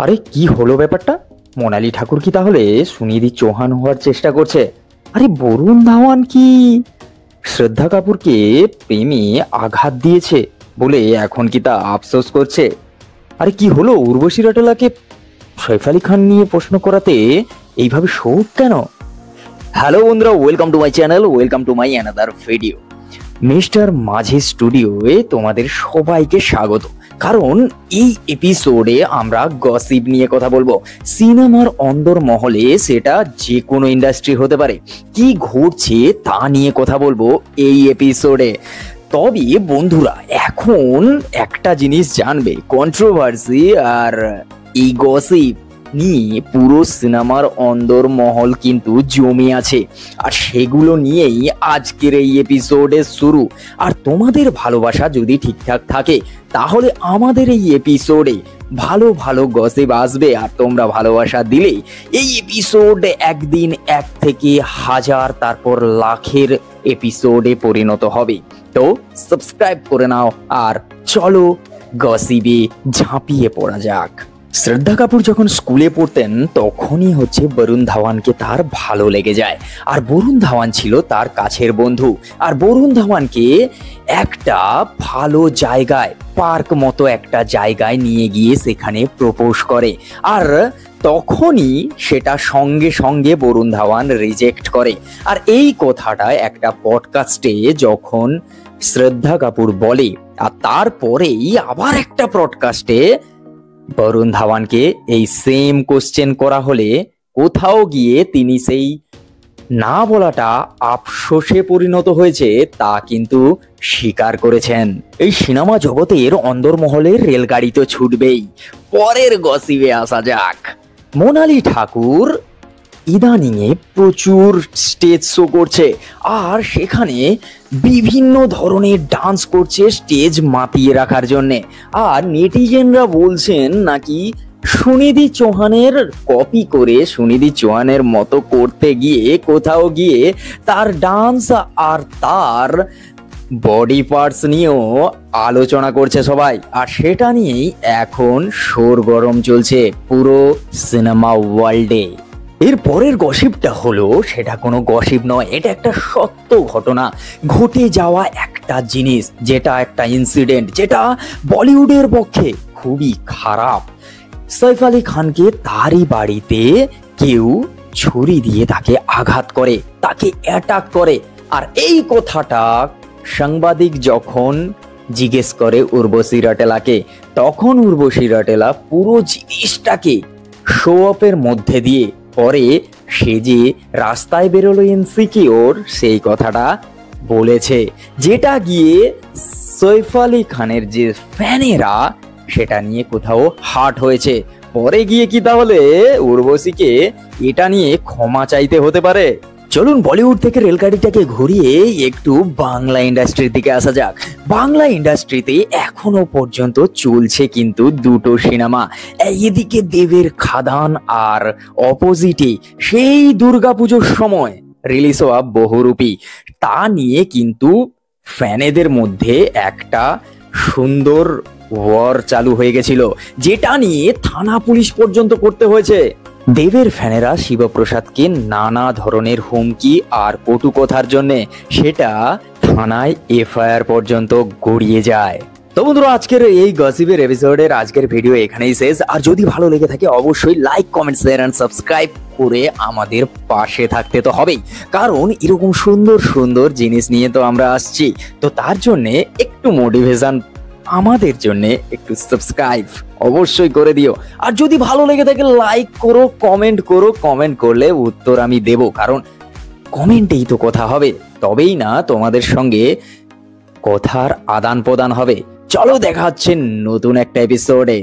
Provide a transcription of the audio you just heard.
আরে কি হলো ব্যাপারটা? মোনালি ঠাকুর কি তাহলে সুনিধি চৌহান হওয়ার চেষ্টা করছে? আরে বরুণ ধাওয়ান কি শ্রদ্ধা কাপুরকে প্রেমে আঘাত দিয়েছে বলে এখন কি তা আফসোস করছে? আরে কি হলো, উর্বশী রটেলাকে সৈফ আলী খান নিয়ে প্রশ্ন করাতে এইভাবে শোক কেন? হ্যালো বন্ধুরা, welcome to my channel, welcome to my another video. Mister মাঝি স্টুডিওয়ে তোমাদের সবাইকে স্বাগত। কারণ এই এপিসোডে আমরা গসিপ নিয়ে কথা বলবো। সিনেমার অন্দরমহলে, সেটা যে কোনো ইন্ডাস্ট্রি হতে পারে, কি ঘটছে তা নিয়ে কথা বলবো এই এপিসোডে। তবে বন্ধুরা, এখন একটা জিনিস জানবে, কন্ট্রোভার্সি আর এই গসিপ নিয়ে পুরো সিনেমার অন্দরমহল কিন্তু জমে আছে, আর সেগুলো নিয়েই আজকের এই এপিসোডের শুরু। আর তোমাদের ভালোবাসা যদি ঠিকঠাক থাকে তাহলে আমাদের এই এপিসোডে ভালো ভালো গসিপ আসবে, আর তোমরা ভালোবাসা দিলেই এই এপিসোড একদিন 1 থেকে 1000 তারপর লাখের এপিসোডে পরিণত হবে। তো সাবস্ক্রাইব করে নাও আর চলো গসিপে ঝাঁপিয়ে পড়া যাক। শ্রদ্ধা কাপুর যখন স্কুলে পড়তেন তখনই বরুণ ধাওয়ানকে তার ভালো লেগে যায়। আর বরুণ ধাওয়ান ছিল তার কাছের বন্ধু, আর বরুণ ধাওয়ানকে একটা ভালো জায়গায়, পার্ক মতো একটা জায়গায় নিয়ে গিয়ে সেখানে প্রপোজ করে। আর তখনই সেটা সঙ্গে সঙ্গে বরুণ ধাওয়ান রিজেক্ট করে। আর এই কথাটা একটা পডকাস্টে যখন শ্রদ্ধা কাপুর বলে, আর তারপরেই আবার একটা পডকাস্টে বরুণ ধাওয়ানকে এই সেম কোশ্চেন করা হলে কোথাও গিয়ে তিনি সেই না বলাটা আফসোসে পরিণত হয়েছে তা কিন্তু স্বীকার করেছেন। এই সিনেমা জগতের অন্দরমহলের রেলগাড়ি তো ছুটবেই। পরের গসিপে আসা যাক। মোনালি ঠাকুর ইদানিং এ প্রচুর স্টেজ শো করছে, আর সেখানে বিভিন্ন ধরনের ডান্স করছে স্টেজ মাতিয়ে রাখার জন্যে। আর নেটিজেনরা বলছেন নাকি সুনিধি চৌহানের কপি করে সুনিধি চৌহানের মতো করতে গিয়ে কোথাও গিয়ে তার ডান্স আর তার বডি পার্টস নিয়েও আলোচনা করছে সবাই। আর সেটা নিয়েই এখন শোরগরম চলছে পুরো সিনেমা ওয়ার্ল্ডে। এর পরের গসিপটা হলো, সেটা কোনো গসিপ নয়, এটা একটা সত্য ঘটনা, ঘটে যাওয়া একটা জিনিস, যেটা একটা ইনসিডেন্ট যেটা বলিউডের পক্ষে খুবই খারাপ। সৈফ আলী খানকে তারই বাড়িতে কেউ ছুরি দিয়ে তাকে আঘাত করে, তাকে অ্যাটাক করে। আর এই কথাটা সাংবাদিক যখন জিজ্ঞেস করে উর্বশী রটেলাকে, তখন উর্বশী রটেলা পুরো জিনিসটাকে শো অফের মধ্যে দিয়ে পরে সে যে রাস্তায় বেরোলো ইনসিকিওর, সেই কথাটা বলেছে, যেটা গিয়ে সৈফ আলী খানের যে ফ্যানেরা সেটা নিয়ে কোথাও হার্ট হয়েছে। পরে গিয়ে কি তাহলে উর্বশীকে এটা নিয়ে ক্ষমা চাইতে হতে পারে? চলুন বলিউড থেকে রেলগাড়িটাকে ঘুরিয়ে একটু বাংলা ইন্ডাস্ট্রির দিকে আসা যাক। বাংলা ইন্ডাস্ট্রিতে এখনো পর্যন্ত চলছে কিন্তু দুটো সিনেমা। এদিকে দেবের খাদান, আর অপোজিটে সেই দুর্গাপুজোর সময় রিলিজ হওয়া বহুরূপী। তা নিয়ে কিন্তু ফ্যানেদের মধ্যে একটা সুন্দর ওয়ার চালু হয়ে গেছিল, যেটা নিয়ে থানা পুলিশ পর্যন্ত করতে হয়েছে। দেবের ফ্যানেরা শিবপ্রসাদকে নানা ধরনের হুমকি আর কটু কথার জন্য সেটা থানায় এফআইআর পর্যন্ত গড়িয়ে যায়। তো বন্ধুরা, আজকের এই গসিপের এপিসোডের আজকের ভিডিও এখানেই শেষ। আর যদি ভালো লেগে থাকে অবশ্যই like, comment, share and subscribe করে আমাদের পাশে থাকতে তো হবেই, কারণ এরকম সুন্দর সুন্দর জিনিস নিয়ে তো আমরা আসছি। তো তার জন্যে একটু মোটিভেশন আমাদের জন্য, একটু সাবস্ক্রাইব অবশ্যই করে দিও। আর যদি ভালো লেগে থাকে লাইক করো, কমেন্ট করো, কমেন্ট করলে উত্তর আমি দেব, কারণ কমেন্টেই তো কথা হবে, তবেই না তোমাদের সঙ্গে কথার আদান প্রদান হবে। চলো দেখা হচ্ছে নতুন একটা এপিসোডে।